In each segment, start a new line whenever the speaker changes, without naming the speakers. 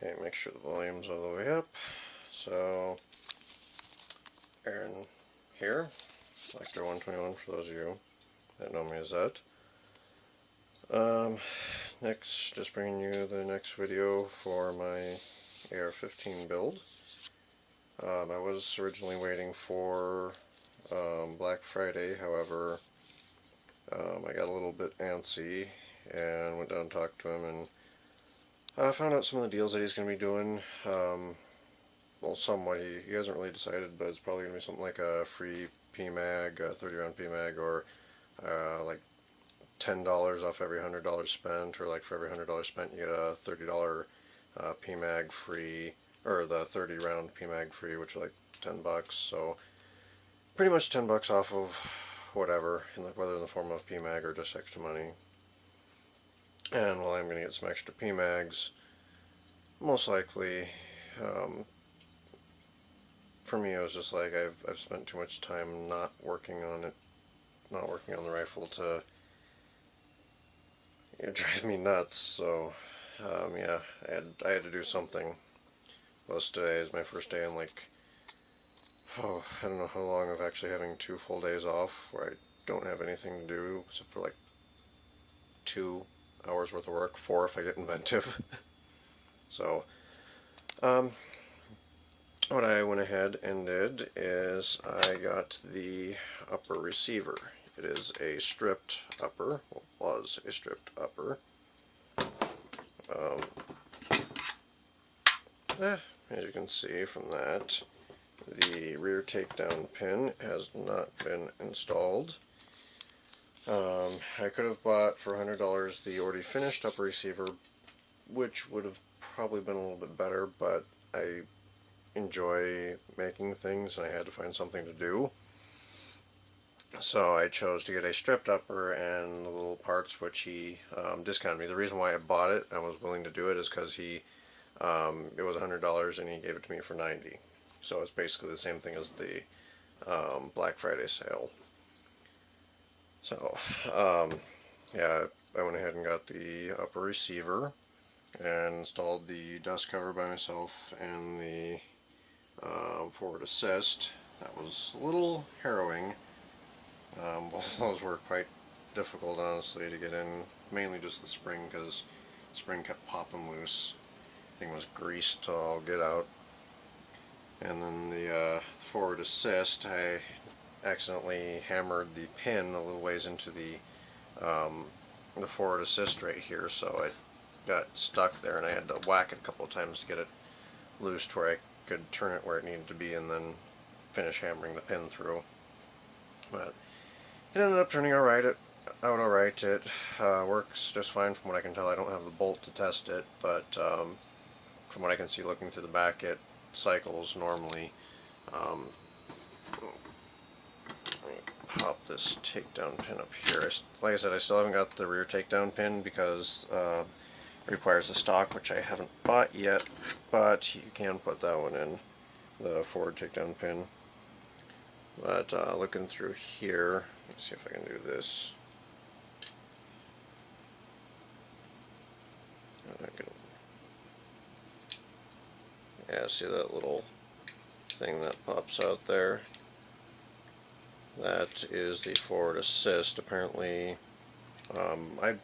Okay, make sure the volume's all the way up. So, Aaron here, Lector 121 for those of you that know me as that. Next, just bringing you the next video for my ar-15 build. I was originally waiting for Black Friday, however, I got a little bit antsy and went down and talked to him and found out some of the deals that he's going to be doing. Well, somewhat, he hasn't really decided, but it's probably going to be something like a free PMag, a 30 round PMag, or like $10 off every $100 spent, or like for every $100 spent you get a $30 PMag free, or the 30 round PMag free, which are like $10. So pretty much $10 off of whatever, whether in the form of PMag or just extra money. And while I'm going to get some extra PMags, most likely, for me, it was just like I've spent too much time not working on it, not working on the rifle to drive me nuts. So yeah, I had to do something. Plus today is my first day in like, I don't know how long of actually having 2 full days off where I don't have anything to do except for like 2 hours worth of work, 4 if I get inventive. So what I went ahead and did is I got the upper receiver. It is a stripped upper, well, was a stripped upper. As you can see from that, the rear takedown pin has not been installed. I could have bought for $100 the already finished upper receiver, which would have probably been a little bit better, but I enjoy making things and I had to find something to do. So I chose to get a stripped upper and the little parts which he discounted me. The reason why I bought it and was willing to do it is because it was $100 and he gave it to me for $90. So it's basically the same thing as the Black Friday sale. So yeah, I went ahead and got the upper receiver and installed the dust cover by myself and the forward assist. That was a little harrowing. Both of those were quite difficult, honestly, to get in. Mainly just the spring, because the spring kept popping loose. The thing was greased till all get out. And then the forward assist, I accidentally hammered the pin a little ways into the forward assist right here, so it got stuck there, and I had to whack it a couple of times to get it loose to where I could turn it where it needed to be and then finish hammering the pin through. But it ended up turning out alright. It works just fine from what I can tell. I don't have the bolt to test it, but from what I can see looking through the back, it cycles normally. Let me pop this takedown pin up here. Like I said, I still haven't got the rear takedown pin because it requires a stock, which I haven't bought yet, but you can put that one in, the forward takedown pin. But looking through here, let's see if I can do this. Yeah, see that little thing that pops out there? That is the forward assist. Apparently, I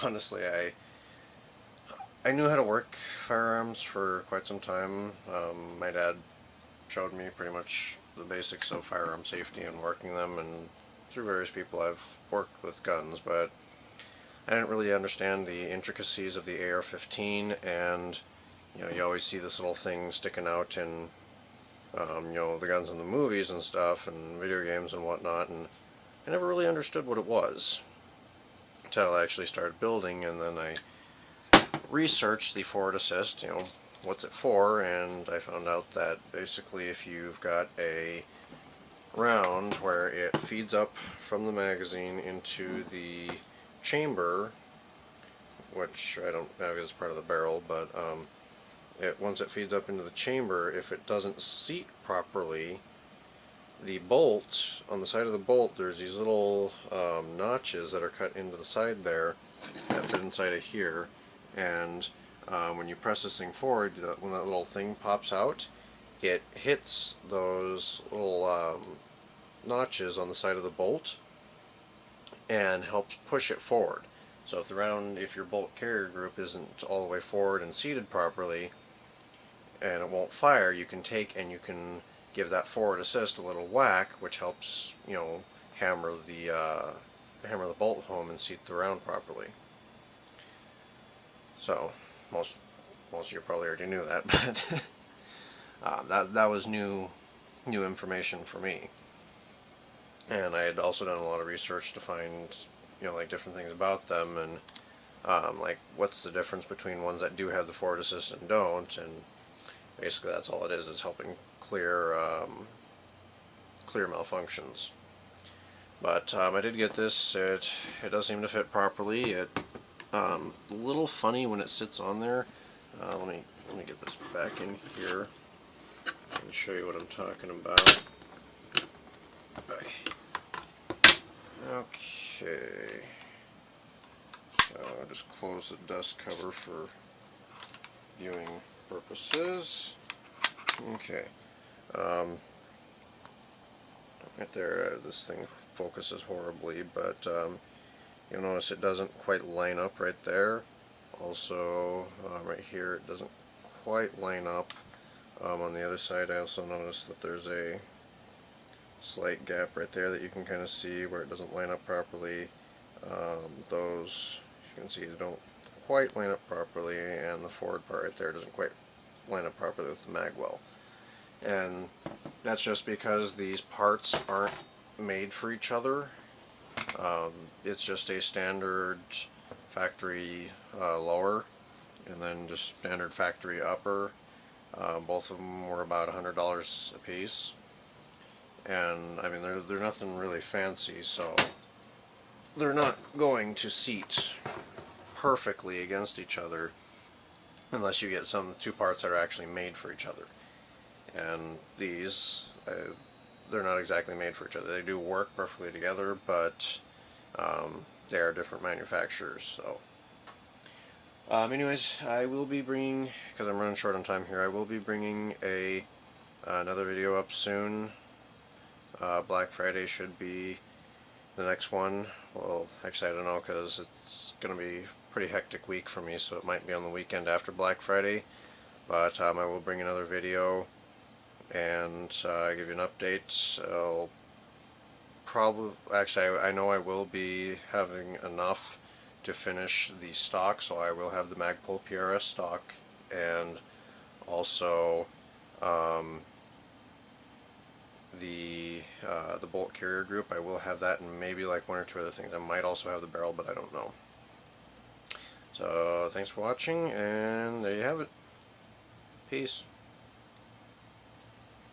honestly, I knew how to work firearms for quite some time. My dad showed me pretty much the basics of firearm safety and working them, and through various people I've worked with guns, but I didn't really understand the intricacies of the ar-15, and you always see this little thing sticking out in the guns in the movies and stuff and video games and whatnot, and I never really understood what it was until I actually started building, and then I researched the forward assist, what's it for, and I found out that basically if you've got a round where it feeds up from the magazine into the chamber, which I don't have as part of the barrel, but once it feeds up into the chamber, if it doesn't seat properly, the bolt, on the side of the bolt, there's these little notches that are cut into the side there that fit inside of here, and when you press this thing forward, when that little thing pops out, it hits those little notches on the side of the bolt and helps push it forward. So if your bolt carrier group isn't all the way forward and seated properly and it won't fire, you can take and you can give that forward assist a little whack, which helps, you know, hammer the bolt home and seat the round properly. So most of you probably already knew that, but that was new information for me. And I had also done a lot of research to find, you know, like different things about them, and like what's the difference between ones that do have the forward assist and don't, and basically that's all it is helping clear malfunctions. But I did get this. It does seem to fit properly. A little funny when it sits on there. Let me get this back in here and show you what I'm talking about. Okay. So I'll just close the dust cover for viewing purposes. Okay. Right there, this thing focuses horribly, but you'll notice it doesn't quite line up right there. Also, right here, it doesn't quite line up. On the other side, I also noticed that there's a slight gap right there that you can kind of see where it doesn't line up properly. Those, you can see, they don't quite line up properly, and the forward part right there doesn't quite line up properly with the mag well. And that's just because these parts aren't made for each other. It's just a standard factory lower and then just standard factory upper. Both of them were about $100 a piece, and I mean they're nothing really fancy, so they're not going to seat perfectly against each other unless you get two parts that are actually made for each other. And these, they're not exactly made for each other. They do work perfectly together, but they are different manufacturers. So, anyways, I will be bringing, because I'm running short on time here, I will be bringing another video up soon. Black Friday should be the next one. Well, actually I don't know, because it's going to be a pretty hectic week for me, so it might be on the weekend after Black Friday. But I will bring another video and give you an update. I'll probably, actually I know I will be having enough to finish the stock, so I will have the Magpul PRS stock, and also the bolt carrier group. I will have that, and maybe like one or two other things. I might also have the barrel, but I don't know. So thanks for watching, and there you have it. Peace.